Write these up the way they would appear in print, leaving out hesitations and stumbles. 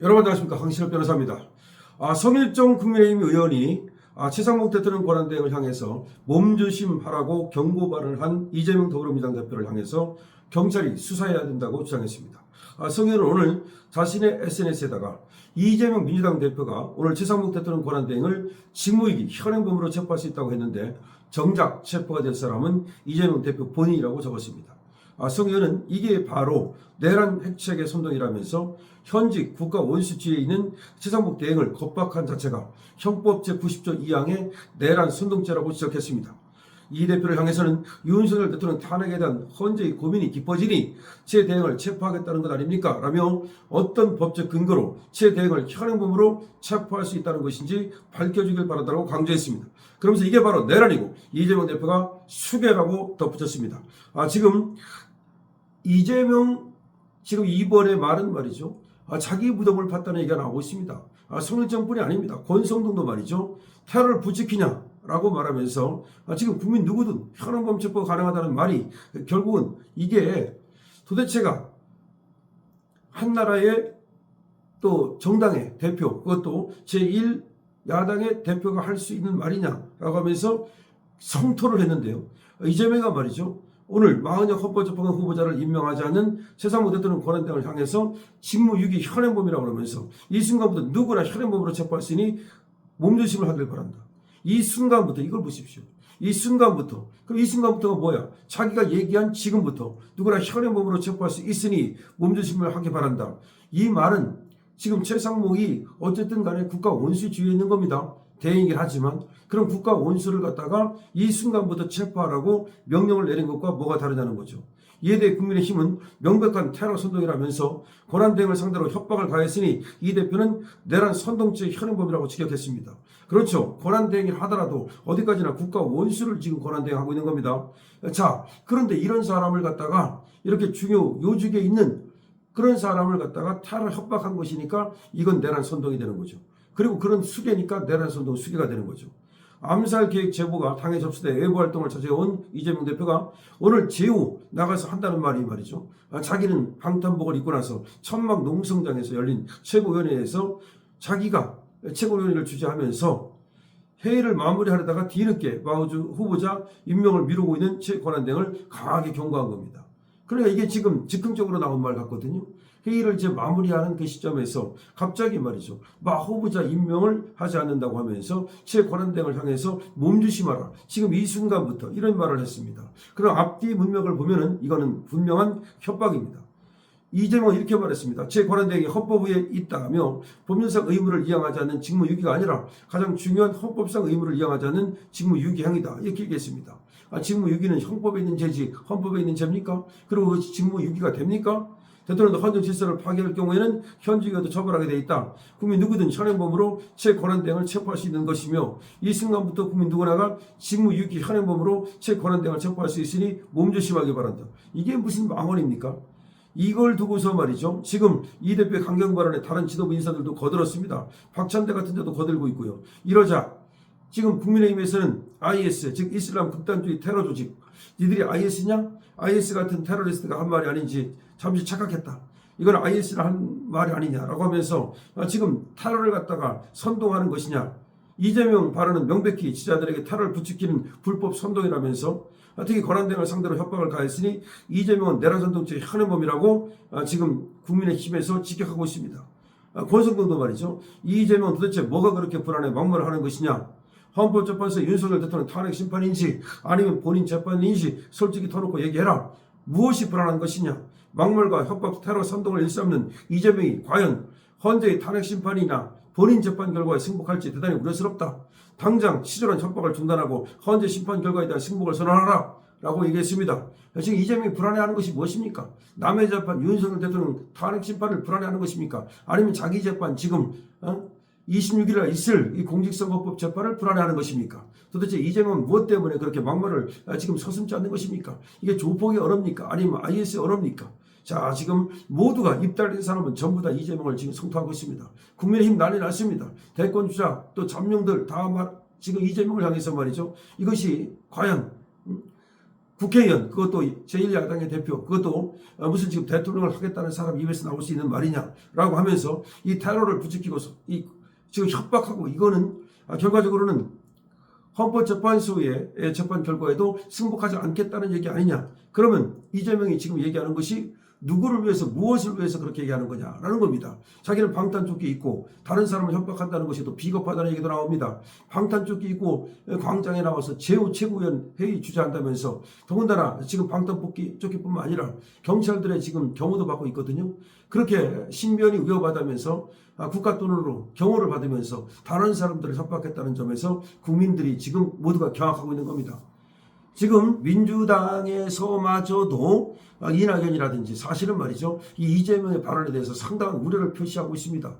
여러분 안녕하십니까. 황신업 변호사입니다. 성일종 국민의힘 의원이 최상목 대통령 권한대행을 향해서 몸조심하라고 경고 발언을 한 이재명 더불어민주당 대표를 향해서 경찰이 수사해야 된다고 주장했습니다. 성 의원은 오늘 자신의 SNS에다가 이재명 민주당 대표가 오늘 최상목 대통령 권한대행을 직무유기 현행범으로 체포할 수 있다고 했는데 정작 체포가 될 사람은 이재명 대표 본인이라고 적었습니다. 성 의원은 이게 바로 내란 핵책의 선동이라면서 현직 국가 원수지에 있는 최상목 대행을 겁박한 자체가 형법 제90조 2항의 내란 선동죄라고 지적했습니다. 이 대표를 향해서는 윤석열 대통령 탄핵에 대한 헌재의 고민이 깊어지니 최 대행을 체포하겠다는 것 아닙니까? 라며 어떤 법적 근거로 최 대행을 현행범으로 체포할 수 있다는 것인지 밝혀주길 바란다고 강조했습니다. 그러면서 이게 바로 내란이고 이재명 대표가 수괴라고 덧붙였습니다. 지금 이재명 이번에 말은 말이죠. 자기 무덤을 팠다는 얘기가 나오고 있습니다. 성일정뿐이 아닙니다. 권성동도 말이죠. 테러를 부추기냐라고 말하면서 지금 국민 누구든 현행범 체포가 가능하다는 말이 결국은 이게 도대체가 한 나라의 또 정당의 대표, 그것도 제1야당의 대표가 할 수 있는 말이냐라고 하면서 성토를 했는데요. 이재명가 말이죠. 오늘 마흔여 헌법재판관 후보자를 임명하지 않는 최상목 대통령 권한대행을 향해서 직무유기 현행범이라고 하면서 이 순간부터 누구나 현행범으로 체포할 수 있으니 몸조심을 하길 바란다. 이 순간부터 이걸 보십시오. 이 순간부터. 그럼 이 순간부터가 뭐야? 자기가 얘기한 지금부터 누구나 현행범으로 체포할 수 있으니 몸조심을 하기 바란다. 이 말은 지금 최상목이 어쨌든 간에 국가 원수주의에 있는 겁니다. 대행이긴 하지만 그런 국가 원수를 갖다가 이 순간부터 체포하라고 명령을 내린 것과 뭐가 다르냐는 거죠. 이에 대해 국민의힘은 명백한 테러 선동이라면서 권한대행을 상대로 협박을 가했으니 이 대표는 내란 선동죄 현행범이라고 지적했습니다. 그렇죠. 권한대행이 하더라도 어디까지나 국가 원수를 지금 권한대행하고 있는 겁니다. 자, 그런데 이런 사람을 갖다가 이렇게 요직에 있는 그런 사람을 갖다가 테러 협박한 것이니까 이건 내란 선동이 되는 거죠. 그리고 그런 수괴니까 내란 선동 수괴가 되는 거죠. 암살 계획 제보가 당에 접수돼 외부 활동을 자제해온 이재명 대표가 오늘 제우 나가서 한다는 말이 말이죠. 자기는 방탄복을 입고 나서 천막 농성장에서 열린 최고위원회에서 자기가 최고위원회를 주재하면서 회의를 마무리하려다가 뒤늦게 마우주 후보자 임명을 미루고 있는 최 권한대행을 강하게 경고한 겁니다. 그러니까 이게 지금 즉흥적으로 나온 말 같거든요. 회의를 이제 마무리하는 그 시점에서 갑자기 말이죠. 마 후보자 임명을 하지 않는다고 하면서 최 권한대행을 향해서 몸조심하라. 지금 이 순간부터 이런 말을 했습니다. 그럼 앞뒤 문맥을 보면은 이거는 분명한 협박입니다. 이재명은 이렇게 말했습니다. 최 권한대행이 헌법에 있다며 법률상 의무를 이행하지 않는 직무유기가 아니라 가장 중요한 헌법상 의무를 이행하지 않는 직무유기 행위다. 이렇게 얘기했습니다. 직무유기는 형법에 있는 죄지 헌법에 있는 죄입니까? 그리고 그 직무유기가 됩니까? 대통령도 헌정 질서를 파괴할 경우에는 현직에도 처벌하게 돼 있다. 국민 누구든 현행범으로 최 권한대행을 체포할 수 있는 것이며 이 순간부터 국민 누구나가 직무유기 현행범으로 최 권한대행을 체포할 수 있으니 몸조심하기 바란다. 이게 무슨 망언입니까? 이걸 두고서 말이죠. 지금 이 대표의 강경 발언에 다른 지도부 인사들도 거들었습니다. 박찬대 같은 데도 거들고 있고요. 이러자 지금 국민의힘에서는 IS, 즉 이슬람 극단주의 테러 조직, 니들이 IS냐? IS 같은 테러리스트가 한 말이 아닌지 잠시 착각했다. 이건 IS를 한 말이 아니냐라고 하면서 지금 테러를 갖다가 선동하는 것이냐. 이재명 발언은 명백히 지자들에게 테러를 부추기는 불법 선동이라면서 특히 권한대행을 상대로 협박을 가했으니 이재명은 내란 선동죄 현행범이라고 지금 국민의힘에서 직격하고 있습니다. 권성동도 말이죠. 이재명은 도대체 뭐가 그렇게 불안해 막말을 하는 것이냐. 헌법재판소 윤석열 대통령 탄핵 심판인지 아니면 본인 재판인지 솔직히 터놓고 얘기해라. 무엇이 불안한 것이냐. 막말과 협박 테러 선동을 일삼는 이재명이 과연 헌재의 탄핵 심판이나 본인 재판 결과에 승복할지 대단히 우려스럽다. 당장 치졸한 협박을 중단하고 헌재 심판 결과에 대한 승복을 선언하라 라고 얘기했습니다. 지금 이재명이 불안해하는 것이 무엇입니까? 남의 재판 윤석열 대통령 탄핵 심판을 불안해하는 것입니까? 아니면 자기 재판 지금 26일에 있을 이 공직선거법 재판을 불안해하는 것입니까? 도대체 이재명은 무엇 때문에 그렇게 막말을 지금 서슴지 않는 것입니까? 이게 조폭의 언어입니까? 아니면 IS의 언어입니까? 자, 지금 모두가 입 달린 사람은 전부 다 이재명을 지금 성토하고 있습니다. 국민의힘 난리 났습니다. 대권주자 또 잠룡들 다 지금 이재명을 향해서 말이죠. 이것이 과연 국회의원, 그것도 제1야당의 대표, 그것도 무슨 지금 대통령을 하겠다는 사람 입에서 나올 수 있는 말이냐라고 하면서 이 테러를 부추기고 지금 협박하고, 이거는 결과적으로는 헌법재판소의 재판 결과에도 승복하지 않겠다는 얘기 아니냐. 그러면 이재명이 지금 얘기하는 것이 누구를 위해서, 무엇을 위해서 그렇게 얘기하는 거냐라는 겁니다. 자기는 방탄조끼 입고 다른 사람을 협박한다는 것이 또 비겁하다는 얘기도 나옵니다. 방탄조끼 입고 광장에 나와서 최고위원 회의 주재한다면서, 더군다나 지금 방탄조끼뿐만 아니라 경찰들의 지금 경호도 받고 있거든요. 그렇게 신변이 위협하다면서 국가 돈으로 경호를 받으면서 다른 사람들을 협박했다는 점에서 국민들이 지금 모두가 경악하고 있는 겁니다. 지금 민주당에서마저도 이낙연이라든지 사실은 말이죠, 이 이재명의 발언에 대해서 상당한 우려를 표시하고 있습니다.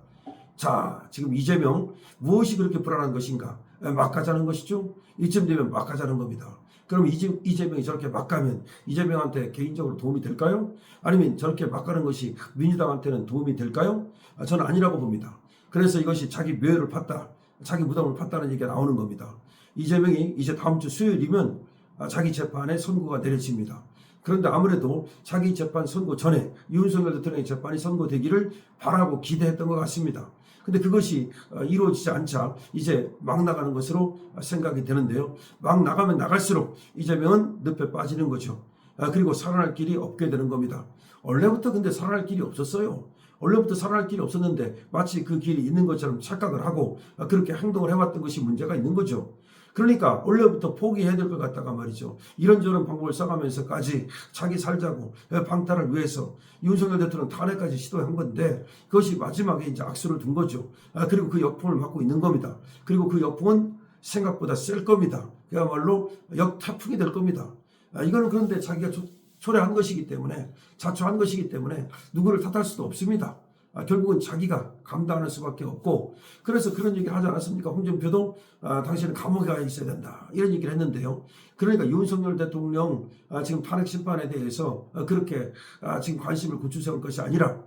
자, 지금 이재명 무엇이 그렇게 불안한 것인가? 막 가자는 것이죠. 이쯤 되면 막 가자는 겁니다. 그럼 이재명이 저렇게 막 가면 이재명한테 개인적으로 도움이 될까요? 아니면 저렇게 막 가는 것이 민주당한테는 도움이 될까요? 저는 아니라고 봅니다. 그래서 이것이 자기 묘를 팠다, 자기 무덤을 팠다는 얘기가 나오는 겁니다. 이재명이 이제 다음 주 수요일이면 자기 재판에 선고가 내려집니다. 그런데 아무래도 자기 재판 선고 전에 윤석열 대통령의 재판이 선고되기를 바라고 기대했던 것 같습니다. 근데 그것이 이루어지지 않자 이제 막 나가는 것으로 생각이 되는데요. 막 나가면 나갈수록 이재명은 늪에 빠지는 거죠. 그리고 살아날 길이 없게 되는 겁니다. 원래부터 근데 살아날 길이 없었어요. 원래부터 살아날 길이 없었는데 마치 그 길이 있는 것처럼 착각을 하고 그렇게 행동을 해왔던 것이 문제가 있는 거죠. 그러니까 원래부터 포기해야 될 것 같다가 말이죠. 이런저런 방법을 써가면서까지 자기 살자고 방탄을 위해서 윤석열 대통령 탄핵까지 시도한 건데, 그것이 마지막에 이제 악수를 둔 거죠. 그리고 그 역풍을 맞고 있는 겁니다. 그리고 그 역풍은 생각보다 셀 겁니다. 그야말로 역태풍이 될 겁니다. 이거는 그런데 자기가 초래한 것이기 때문에, 자초한 것이기 때문에 누구를 탓할 수도 없습니다. 결국은 자기가 감당할 수밖에 없고, 그래서 그런 얘기를 하지 않았습니까? 홍준표도 당신은 감옥에 가 있어야 된다, 이런 얘기를 했는데요. 그러니까 윤석열 대통령 지금 탄핵 심판에 대해서 그렇게 지금 관심을 고추세울 것이 아니라,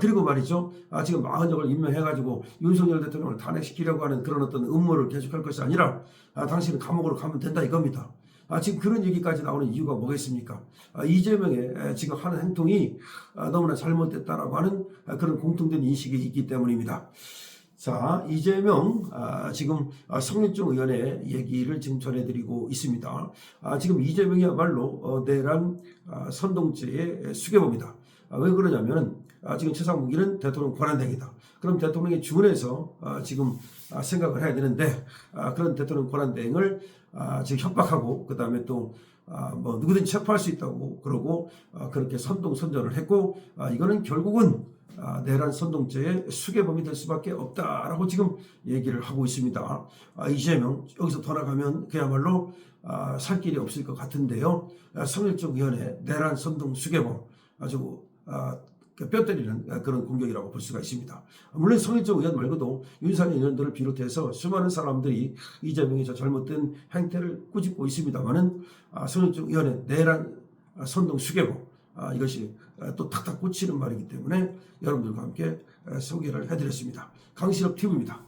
그리고 말이죠, 지금 망언적을 임명해가지고 윤석열 대통령을 탄핵시키려고 하는 그런 어떤 음모를 계속할 것이 아니라 당신은 감옥으로 가면 된다, 이겁니다. 지금 그런 얘기까지 나오는 이유가 뭐겠습니까? 이재명의 지금 하는 행동이 너무나 잘못됐다라고 하는 그런 공통된 인식이 있기 때문입니다. 자, 이재명 지금 성일종 의원의 얘기를 지금 전해드리고 있습니다. 지금 이재명이야말로 내란 선동죄의 수괴범이다. 왜 그러냐면은 지금 최상무기는 대통령 권한대행이다. 그럼 대통령이 준해서 지금 생각을 해야 되는데, 그런 대통령 권한대행을 지금 협박하고, 그 다음에 또 뭐 누구든지 체포할 수 있다고 그러고 그렇게 선동선전을 했고, 이거는 결국은 내란 선동죄의 수괴범이 될 수밖에 없다라고 지금 얘기를 하고 있습니다. 이재명 여기서 돌아가면 그야말로 살 길이 없을 것 같은데요. 성일종 의원의 내란 선동 수괴범, 아주 뼈 때리는 그런 공격이라고 볼 수가 있습니다. 물론 성일종 의원 말고도 윤석열 의원들을 비롯해서 수많은 사람들이 이재명의 저 잘못된 행태를 꾸짖고 있습니다만은, 성일종 의원의 내란 선동 수괴범, 이것이 또 탁탁 꽂히는 말이기 때문에 여러분들과 함께 소개를 해드렸습니다. 강신업 TV입니다.